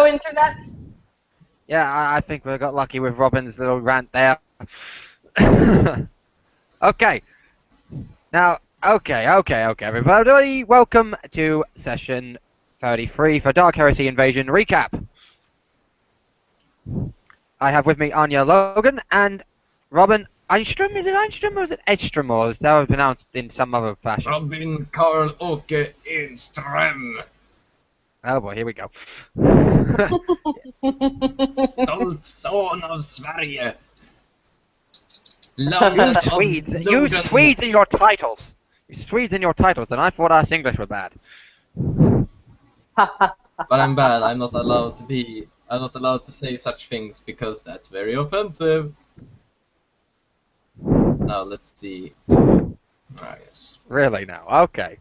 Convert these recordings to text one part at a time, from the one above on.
Hello, Internet. Yeah, I think we got lucky with Robin's little rant there. Okay. Now, okay, everybody. Welcome to session 33 for Dark Heresy Invasion Recap. I have with me Anya Logan and Robin Einstrom. Is it Einstrom or is it Edstrom, or is that pronounced in some other fashion? Robin Karl Åke Enström. Oh boy, here we go. Stolt son av Sverige. You Swedes in your titles. You Swedes in your titles, and I thought our English was bad. But I'm bad. I'm not allowed to say such things because that's very offensive. Now let's see. Yes. Really now? Okay.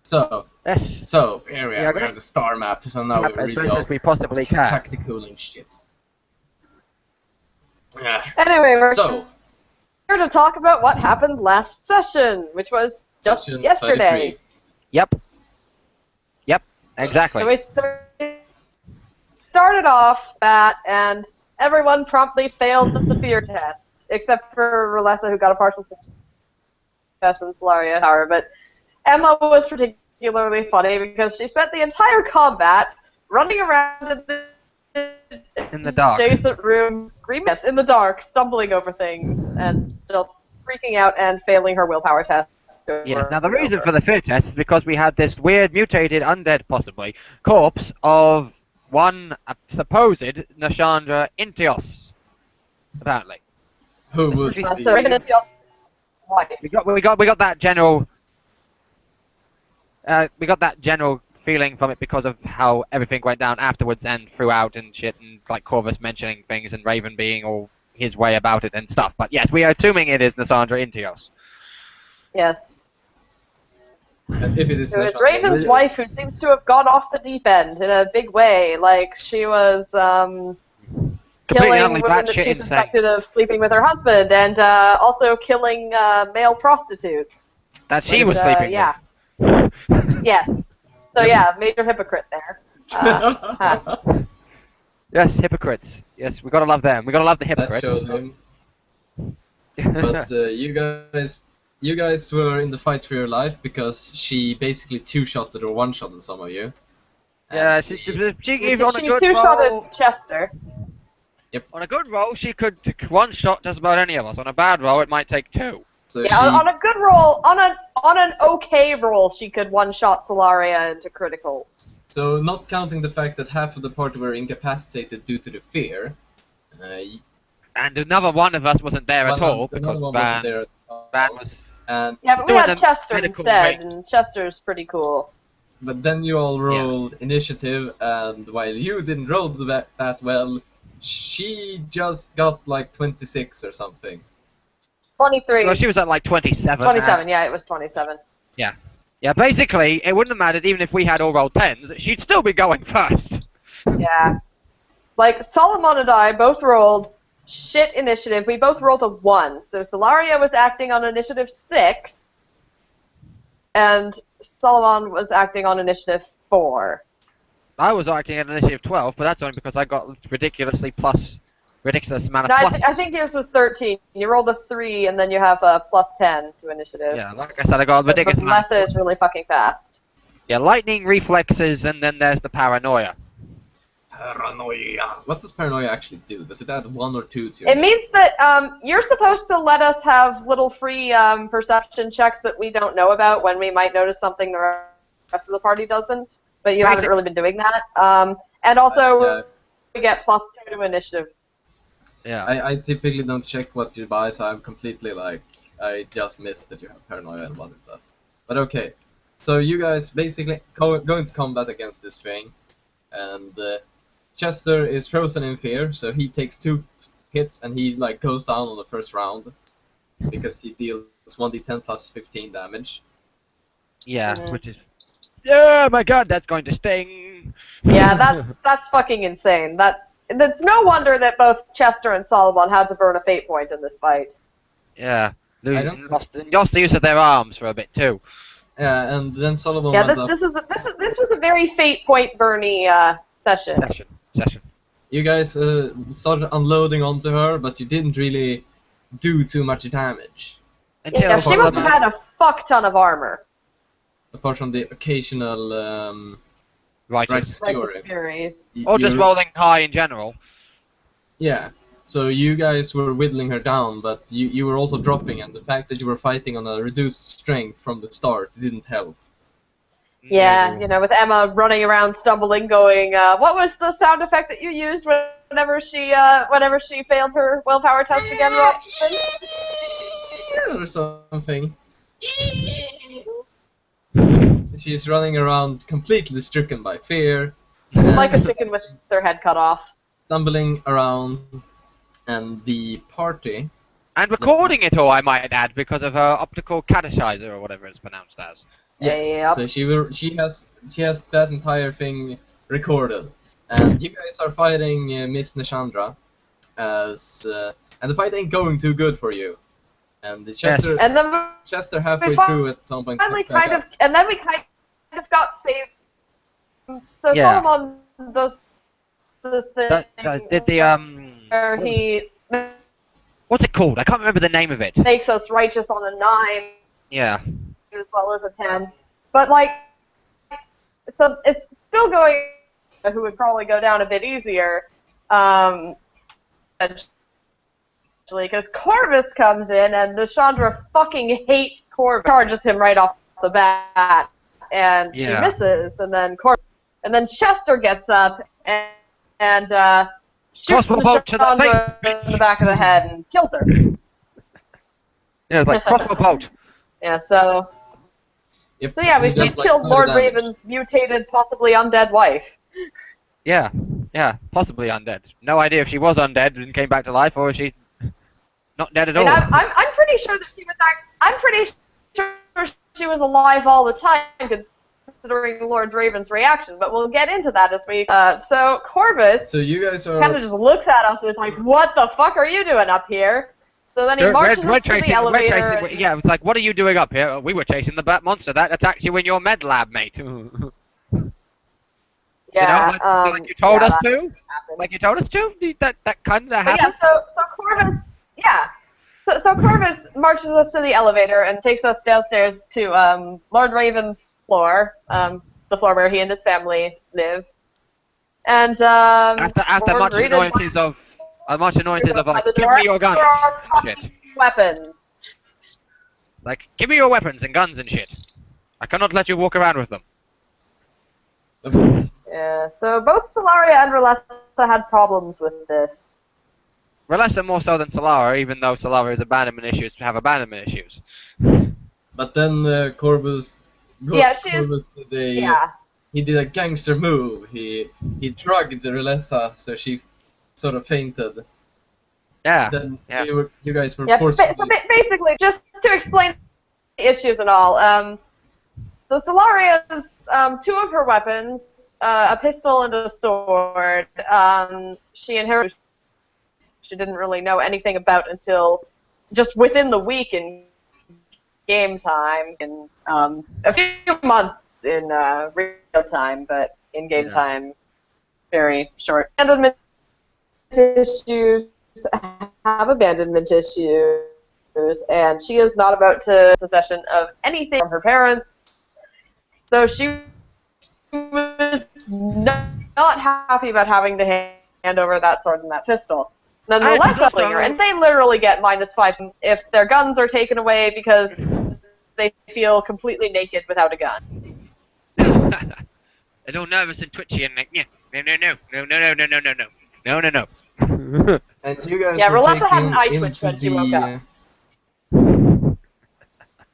So Yes. Here we have the star map. So now Map we're as really best as we possibly can. tactical and shit. Yeah. Anyway, we're So here to talk about what happened last session, which was just session yesterday. 33. Yep, exactly. So we started off that, and everyone promptly failed the fear test, except for Relessa, who got a partial success in Solaria Tower. But Emma was particularly funny because she spent the entire combat running around In the dark. adjacent room, screaming in the dark, stumbling over things, and just freaking out and failing her willpower test. Yes, now the reason for the fear test is because we had this weird, mutated, undead possibly, corpse of one supposed Nashandra Intios, apparently. Who would So be? Raven is just white. We got that general feeling from it because of how everything went down afterwards and throughout and shit, and like Corvus mentioning things and Raven being all his way about it and stuff. But yes, we are assuming it is Nasandra Intios. Yes. And if it is So it's Nashandra Raven's Intios- wife who seems to have gone off the deep end in a big way. Like, she was Completely killing utterly women that batshit she insane. suspected of sleeping with her husband, and also killing male prostitutes. That she was sleeping yeah. with. Yes. So yeah, major hypocrite there. Yes, hypocrites. Yes, we gotta love them. We gotta love the That hypocrites. showed him. But you guys were in the fight for your life because she basically two-shotted or one-shotted some of you. Yeah, And she She gave on a good roll. two-shotted Chester. On a good roll, she could one-shot just about any of us. On a bad roll, it might take two. So Yeah, on a good roll, on an okay roll, she could one-shot Solaria into criticals. So not counting the fact that half of the party were incapacitated due to the fear. And another one of us wasn't there at all Another because one wasn't there at all. Van was. And Yeah, but we Doing had the Chester medical instead, rate. and Chester's pretty cool. but then you all rolled initiative, and while you didn't roll that well, she just got like 26 or something. 23. Well, she was at like 27. 27, yeah, it was 27. Yeah, basically, it wouldn't have mattered even if we had all rolled 10s. She'd still be going first. Yeah. Like, Solomon and I both rolled shit initiative. We both rolled a 1. So Solaria was acting on initiative 6, and Solomon was acting on initiative 4. I was acting at initiative 12, but that's only because I got ridiculous amount of No, plus. I think yours was 13. You rolled a 3, and then you have a plus 10 to initiative. Yeah, like I said, I got a ridiculous But amount. Lessa is really fucking fast. Yeah, lightning, reflexes, and then there's the paranoia. Paranoia. What does paranoia actually do? Does it add 1 or 2 to your It means that you're supposed to let us have little free perception checks that we don't know about when we might notice something the rest of the party doesn't. But you haven't really been doing that. And also, we get plus 2 to initiative. Yeah. I typically don't check what you buy, so I'm completely like, I just missed that you have paranoia and what it does. But okay, so you guys basically going to combat against this thing, and Chester is frozen in fear, so he takes 2 hits and he like goes down on the first round because he deals 1d10 plus 15 damage. Yeah, which is... Yeah, my god, that's going to sting! Yeah, that's fucking insane. That's no wonder that both Chester and Solomon had to burn a fate point in this fight. Yeah, lost the use of their arms for a bit too. Yeah, and then Solomon Yeah, went up. this was a very fate point Bernie session. session. You guys started unloading onto her, but you didn't really do too much damage. Until Yeah, she must have had a fuck ton of armor. Apart from the occasional righteous. Righteous Furies. Or just rolling high in general. Yeah. So you guys were whittling her down, but you were also dropping, and the fact that you were fighting on a reduced strength from the start didn't help. Yeah, you know, with Emma running around, stumbling, going, what was the sound effect that you used whenever she failed her willpower test again, Robin? Or something. She's running around completely stricken by fear. Like a chicken with their head cut off. Stumbling around, and the party... And recording it all, I might add, because of her optical cataschizer, or whatever it's pronounced as. Yes, Yep. so she has that entire thing recorded, and you guys are fighting Miss Nishandra, and the fight ain't going too good for you, and the Chester And then Chester halfway through at some point. finally and then we kind of got saved. So Yeah. Solomon does the thing Did the where he what's it called? I can't remember the name of it. makes us righteous on a 9. Yeah. As well as a 10. But, like, so it's still going, who would probably go down a bit easier, actually, because Corvus comes in, and Nishandra fucking hates Corvus, charges him right off the bat, and she misses, and then Chester gets up, and shoots Nishandra in the back of the head and kills her. Yeah, it's like crossbow bolt. Yeah, so yeah, we've just killed Lord Raven's mutated, possibly undead wife. Yeah, possibly undead. No idea if she was undead and came back to life, or if she's not dead at all. I'm pretty sure that she was I'm pretty sure she was alive all the time, considering Lord Raven's reaction. But we'll get into that as we. So Corvus. So you guys are kind of just looks at us and is like, "What the fuck are you doing up here?" So then he marches us to the elevator. Yeah, it's like, what are you doing up here? We were chasing the bat monster that attacked you in your med lab, mate. Yeah, you know, like you told us to? Like you told us to? That kind of happened? Yeah, so Corvus, So Corvus marches us to the elevator and takes us downstairs to Lord Raven's floor, the floor where he and his family live. And after much annoyances of like, give me your guns and shit. Weapons. Like, give me your weapons and guns and shit. I cannot let you walk around with them. Yeah, so both Solaria and Relessa had problems with this. Relessa more so than Solara, even though Solaria's abandonment issues have abandonment issues. But then Corvus he did a gangster move. He drugged Relessa so she sort of fainted. Yeah. Then yeah. You guys were forced. So basically, just to explain the issues and all, so Solaria's 2 of her weapons, a pistol and a sword, she inherited. She didn't really know anything about until just within the week in game time, in a few months in real time, but in game time, very short. Abandonment issues, have abandonment issues, and she is not about to possession of anything from her parents, so she was not happy about having to hand over that sword and that pistol. Then the less her, and they literally get -5 if their guns are taken away because they feel completely naked without a gun. They're all nervous and twitchy and like, no. And you guys Relessa had an eye twitch when she woke up.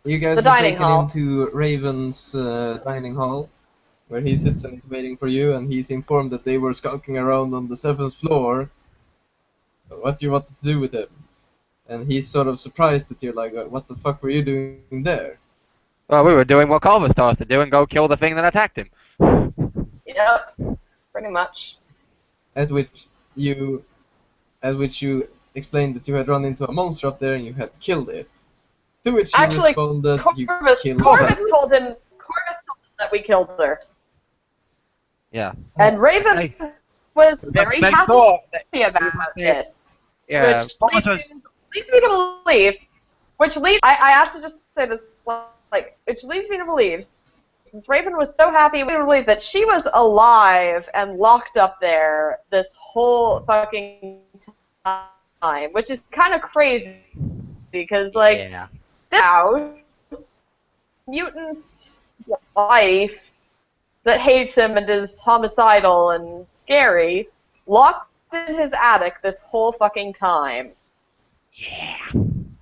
You guys were taken into Raven's dining hall, where he sits and is waiting for you, and he's informed that they were skulking around on the 7th floor. What do you want to do with him? And he's sort of surprised that you're like, what the fuck were you doing there? Well, we were doing what Corvus told us to do and go kill the thing that attacked him. Yep, pretty much. At which you explained that you had run into a monster up there and you had killed it. To which he responded, Corvus told him that we killed her. Yeah. And Raven was very They happy thought that about this. yeah, Which Thomas was leads me to believe, I have to just say this, like, which leads me to believe, since Raven was so happy, we believe that she was alive and locked up there this whole fucking time, which is kind of crazy, because, like, yeah. this house, mutant wife that hates him and is homicidal and scary, locked in his attic this whole fucking time. Yeah.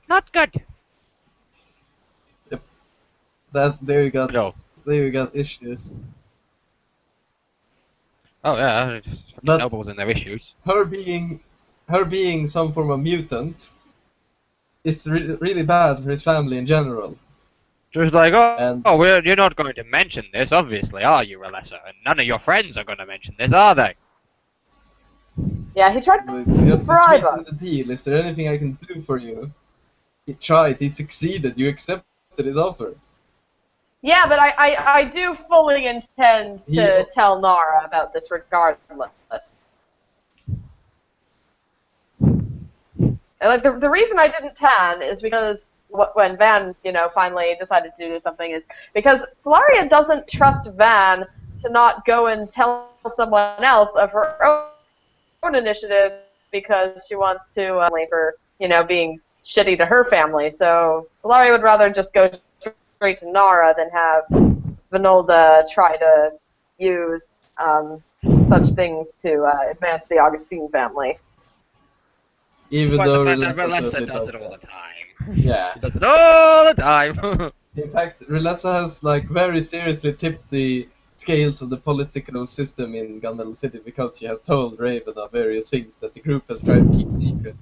Not good. There you got, No. there you got issues. Oh yeah, just fucking But nobles and their issues. her being some form of mutant is really bad for his family in general. Just like, And you're not going to mention this, obviously, are you, Alessa? And none of your friends are going to mention this, are they? Yeah, he tried it's to just to bribe sweeten us. the deal. Is there anything I can do for you? He tried. He succeeded. You accepted his offer. Yeah, but I do fully intend to tell Nara about this regardless. And, like, the reason I didn't tan is because when Van, finally decided to do something is because Solaria doesn't trust Van to not go and tell someone else of her own initiative because she wants to for being shitty to her family. So Solaria would rather just go straight to Nara than have Vinolda try to use such things to advance the Augustine family. Even though Relessa Relessa does does it all that. the time. Yeah. She does it all the time. In fact, Relessa has like very seriously tipped the scales of the political system in Gunmetal City because she has told Raven of various things that the group has tried to keep secret.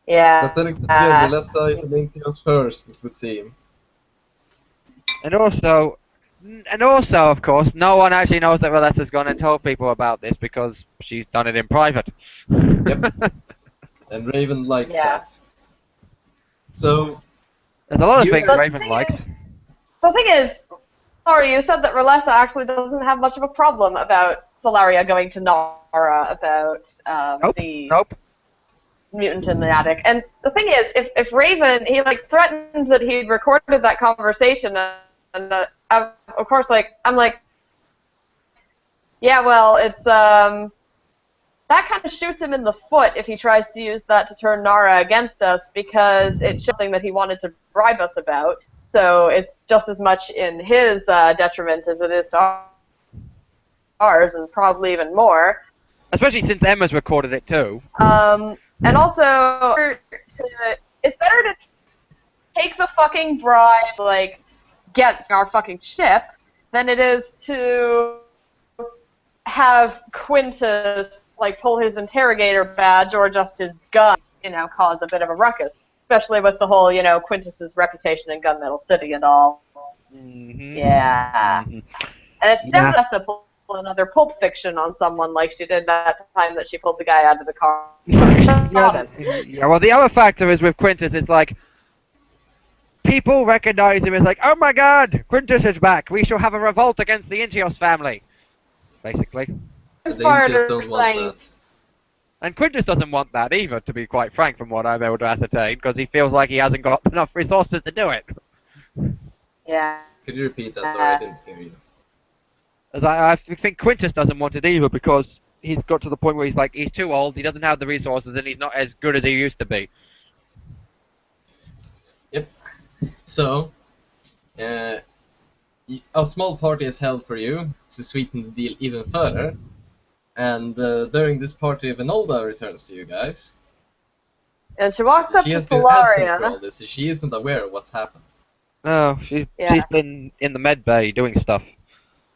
Yeah. But then again, Relessa is a Lyntheos first, it would seem. And also, of course, no one actually knows that Relessa's gone and told people about this because she's done it in private. Yep. And Raven likes that. So, there's a lot of things Raven likes. The thing is, sorry, you said that Relessa actually doesn't have much of a problem about Solaria going to Nara about the mutant in the attic. And the thing is, if Raven, he like threatened that he'd recorded that conversation, and of course, like I'm like, yeah, well, it's that kind of shoots him in the foot if he tries to use that to turn Nara against us because it's something that he wanted to bribe us about. So it's just as much in his detriment as it is to ours, and probably even more. Especially since Emma's recorded it too. And also, it's better to take the fucking bribe, like, get our fucking ship, than it is to have Quintus, like, pull his interrogator badge or just his guns, cause a bit of a ruckus. Especially with the whole, Quintus's reputation in Gunmetal City and all. Mm-hmm. Yeah. Mm-hmm. And it's definitely has to pull another Pulp Fiction on someone like she did that time that she pulled the guy out of the car. Yeah, well, the other factor is with Quintus, it's like, people recognize him as like, oh my god, Quintus is back, we shall have a revolt against the Intios family, basically. The Intios don't want that. And Quintus doesn't want that either, to be quite frank, from what I'm able to ascertain, because he feels like he hasn't got enough resources to do it. Yeah. Could you repeat that, or I didn't hear you? As I think Quintus doesn't want it either, because he's got to the point where he's too old, he doesn't have the resources, and he's not as good as he used to be. Yep. So, a small party is held for you to sweeten the deal even further. And during this party, Vinolda returns to you guys. And she walks up to Solaria. She has been absent for all this, so she isn't aware of what's happened. No, she's been in the med bay doing stuff.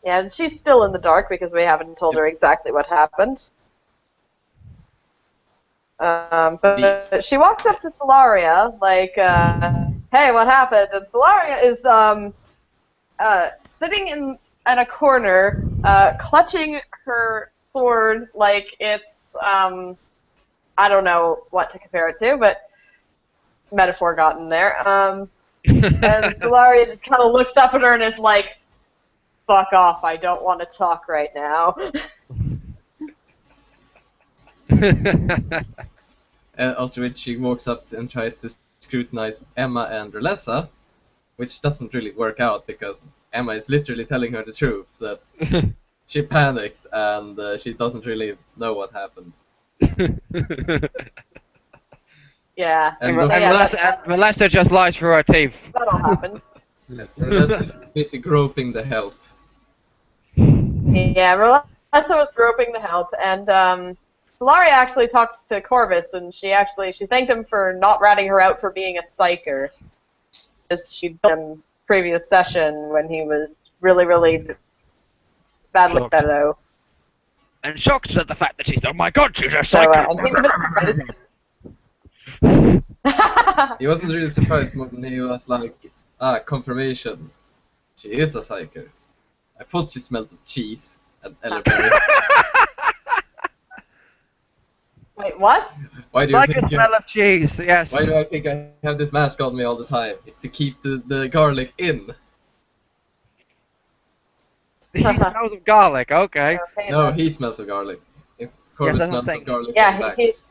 Yeah, and she's still in the dark because we haven't told her exactly what happened. But she walks up to Solaria, like, hey, what happened? And Solaria is sitting at a corner, clutching her sword like it's, I don't know what to compare it to, but metaphor got in there. And Solaria just kind of looks up at her and is like, fuck off, I don't want to talk right now. After which she walks up and tries to scrutinize Emma and Relessa, which doesn't really work out because Emma is literally telling her the truth, that she panicked and she doesn't really know what happened. Yeah. And Relessa just lies through her teeth. That'll happen. Relessa is busy groping the help. Yeah, Relessa was groping the help, and Solaria actually talked to Corvus, and she thanked him for not ratting her out for being a psyker. As she built him previous session when he was really, really badly Shocked. pedo. And shocked at the fact that she's, oh my god, she's a So, psycho! and he's a bit surprised. He wasn't really surprised more than he was like, confirmation. She is a psycho. I thought she smelled of cheese and elderberry. Wait, what? Why do you Like think a smell of cheese, yes. Why do I think I have this mask on me all the time? It's to keep the garlic in. He smells of garlic, okay. Okay, No, then. he smells of garlic. If Corvus Yes, I'm smells saying- of garlic Yeah, and he- wax.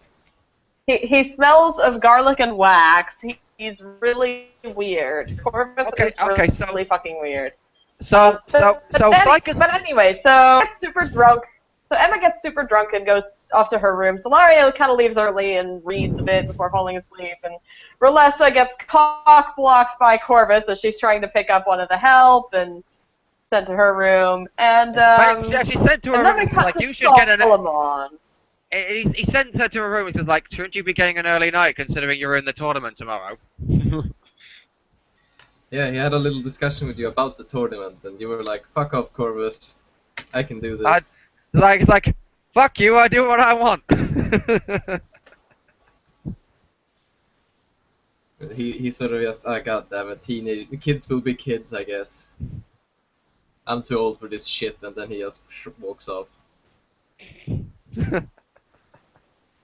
He smells of garlic and wax. He's really weird. Corvus Okay, is okay, so- really fucking weird. So But anyway, so gets super drunk. So Emma gets super drunk and goes off to her room. Solario kind of leaves early and reads a bit before falling asleep. And Relessa gets cock blocked by Corvus as she's trying to pick up one of the help and sent to her room. And she said to her and then room, we it's cut like, to you should get an... Solomon. He sent her to her room and says, like, shouldn't you be getting an early night considering you're in the tournament tomorrow? Yeah, he had a little discussion with you about the tournament, and you were like, "Fuck off, Corvus. I can do this." It's like, fuck you, I do what I want. He sort of just, god damn it, kids will be kids, I guess. I'm too old for this shit, and then he just walks off.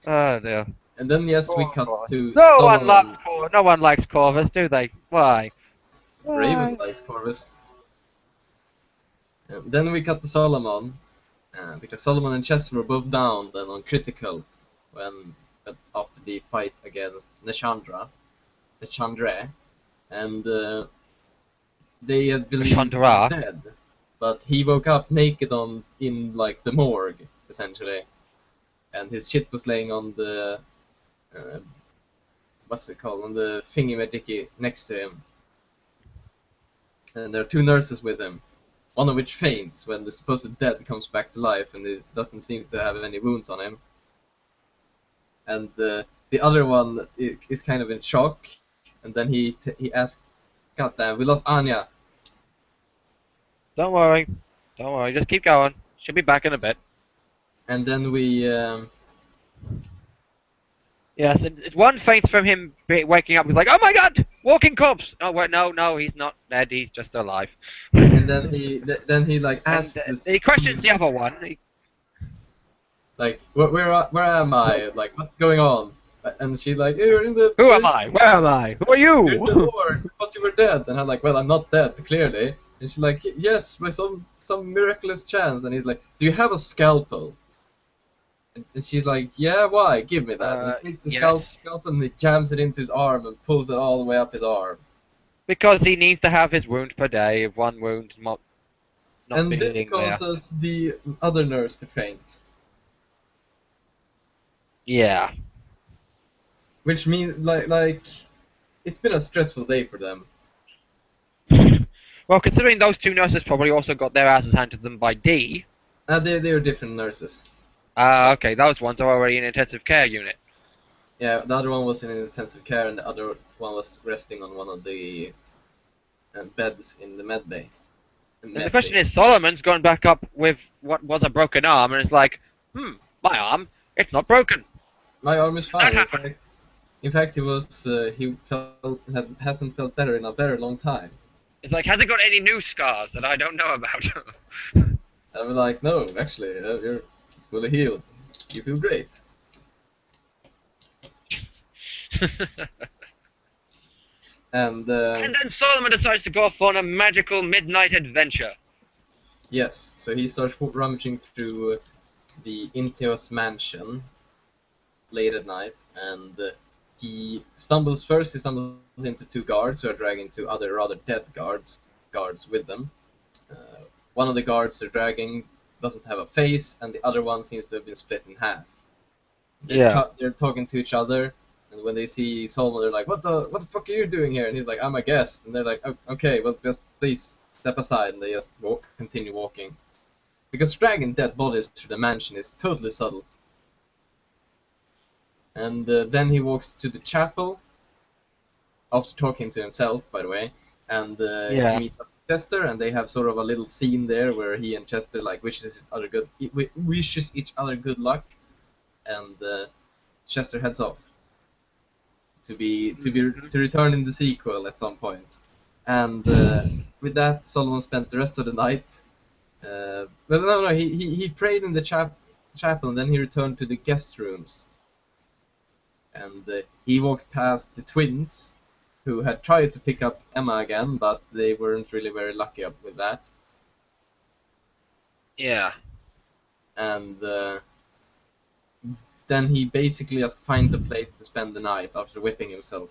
Oh dear. And then yes, we cut to Solomon. No one likes Corvus, do they? Why? Raven likes Corvus. And then we cut to Solomon, because Solomon and Chess were both down then on critical when after the fight against Neshandra, and they had believed him Neshandra? dead, but he woke up naked in like the morgue essentially, and his shit was laying on the what's it called, on the thingy-majiggy next to him. And there are two nurses with him, one of which faints when the supposed dead comes back to life and he doesn't seem to have any wounds on him. And the other one is kind of in shock, and then he asks, "God damn, we lost Anya." Don't worry, just keep going. She'll be back in a bit. And then we Yes, it's one faint from him waking up. He's like, oh my god, walking corpse. Oh wait, no, he's not dead. He's just alive. and then he like asks And, this, he questions the other one. like, where am I? Like, what's going on? And she like, you're in the. Who am I? Where am I? Who are You're in the you? war. I thought you were dead. And I'm like, well, I'm not dead, clearly. And she's like, yes, by some miraculous chance. And he's like, do you have a scalpel? And she's like, yeah, why? Give me that. And he takes the yes. scalpel and he jams it into his arm and pulls it all the way up his arm. Because he needs to have his wound per day. If one wound not And being this there. causes the other nurse to faint. Yeah. Which means, like, it's been a stressful day for them. Well, considering those two nurses probably also got their asses handed to them by D. They're different nurses. Okay, those ones are already in intensive care unit. Yeah, the other one was in intensive care and the other one was resting on one of the beds in the med bay. And the question is, Solomon's gone back up with what was a broken arm, and it's like, my arm, it's not broken. My arm is fine. In fact, he hasn't felt better in a very long time. It's like, has it got any new scars that I don't know about? I'm like, no, actually, you're fully healed. You feel great. And and then Solomon decides to go off on a magical midnight adventure. Yes, so he starts rummaging through the Intios mansion late at night, and he stumbles into two guards who are dragging two other rather dead guards with them. One of the guards they're dragging doesn't have a face, and the other one seems to have been split in half. Yeah. They're talking to each other, and when they see Solomon, they're like, "What the fuck are you doing here?" And he's like, "I'm a guest." And they're like, oh, "Okay, well, just please step aside." And they just continue walking, because dragging dead bodies through the mansion is totally subtle. And then he walks to the chapel, after talking to himself, by the way, and he Yeah. meets up with Chester, and they have sort of a little scene there where he and Chester like wishes each other good luck, and Chester heads off to return in the sequel at some point. And with that, Solomon spent the rest of the night. Well, no, he prayed in the chapel, and then he returned to the guest rooms. And he walked past the twins, who had tried to pick up Emma again, but they weren't really very lucky with that. Yeah. And then he basically just finds a place to spend the night after whipping himself.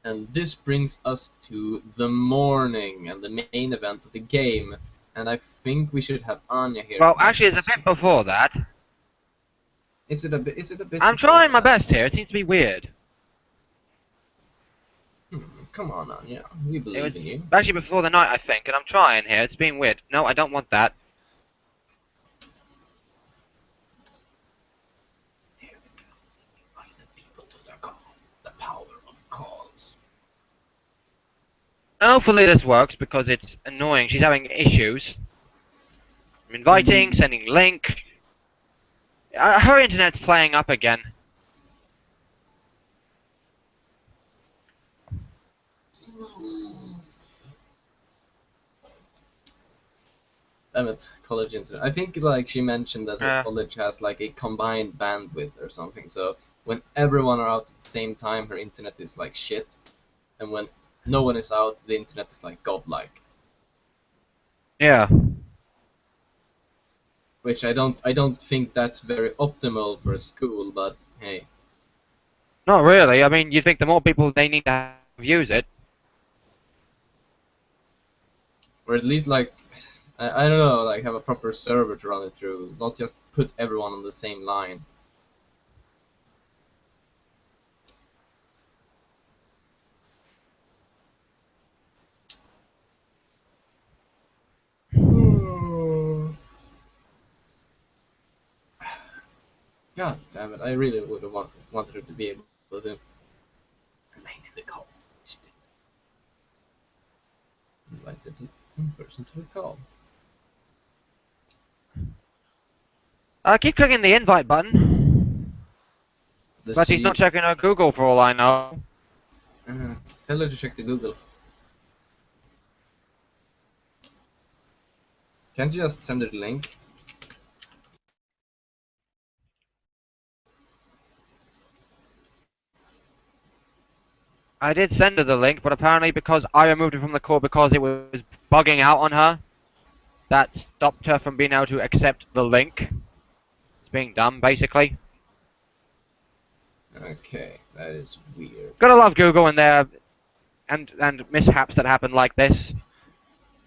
And this brings us to the morning and the main event of the game. And I think we should have Anya here. Well, actually, it's a bit before that. Is it a bit? Is it a bit? I'm trying my best here. It seems to be weird. Come on, Anya. We It believe was in you. actually before the night, I think, and I'm trying here. It's being weird. No, I don't want that. Invite the people to the call. The power of calls. Hopefully this works because it's annoying. She's having issues. I'm inviting, sending link. Her internet's playing up again. Damn it, college internet. I think like she mentioned that her Uh, college has like a combined bandwidth or something. So when everyone are out at the same time, her internet is like shit, and when no one is out, the internet is like godlike. yeah. Which I don't think that's very optimal for a school, but hey. Not really. I mean, you think the more people they need to use it. Or at least like I don't know, like have a proper server to run it through, not just put everyone on the same line. God damn it! I really would have wanted her to be able to remain in the call. Invited in person to the call. I keep clicking the invite button, but she's not checking her Google for all I know. Tell her to check the Google. Can't you just send her the link? I did send her the link, but apparently because I removed it from the call because it was bugging out on her, that stopped her from being able to accept the link. It's being dumb, basically. Okay, that is weird. Gotta love Google and their and mishaps that happen like this.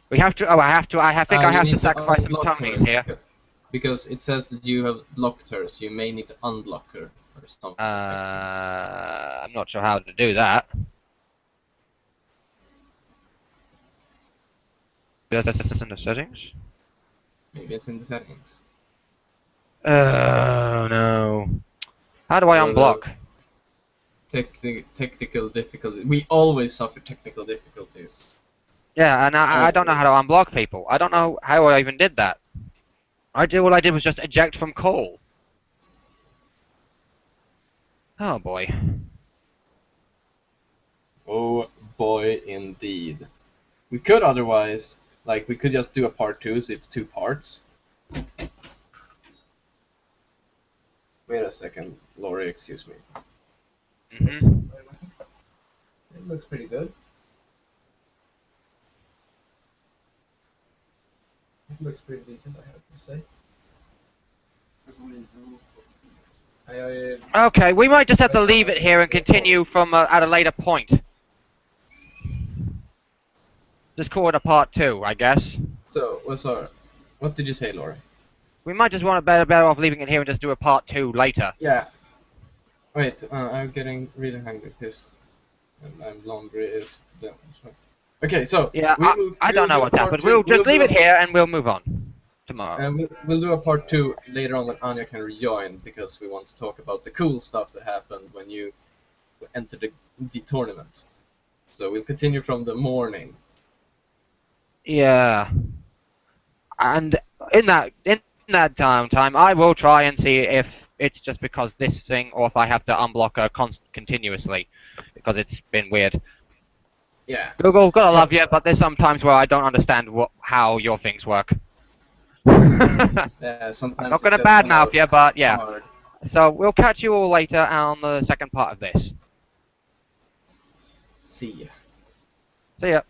We have to. Oh, I have to. I think I You have to need to sacrifice some unblock tummies her here. because it says that you have blocked her, so you may need to unblock her or something. I'm not sure how to do that. Just in the settings. Maybe it's in the settings. Oh no. How do I unblock? Technical difficulties. We always suffer technical difficulties. Yeah, and I don't know how to unblock people. I don't know how I even did that. All I did was just eject from call. Oh boy. Oh boy, indeed. We could otherwise, like, we could just do a part 2, so it's 2 parts. Wait a second, Laurie, excuse me. Mm-hmm. It looks pretty good. It looks pretty decent, I have to say. Okay, we might just have to leave it here and continue from at a later point. Just call it a part 2, I guess. So, sorry. What did you say, Laurie? We might just want to better off leaving it here and just do a part 2 later. Yeah. Wait, I'm getting really hungry because laundry is done. Okay, so Yeah, I don't know what's happened. We'll just leave it here and we'll move on tomorrow. And we'll do a part 2 later on when Anya can rejoin, because we want to talk about the cool stuff that happened when you entered the tournament. So we'll continue from the morning. Yeah. And in that downtime, I will try and see if it's just because this thing, or if I have to unblock her continuously, because it's been weird. Yeah. Google, gotta love you, but there's some times where I don't understand how your things work. Yeah, sometimes I'm not gonna badmouth you, but yeah. hard. So we'll catch you all later on the second part of this. See ya. See ya.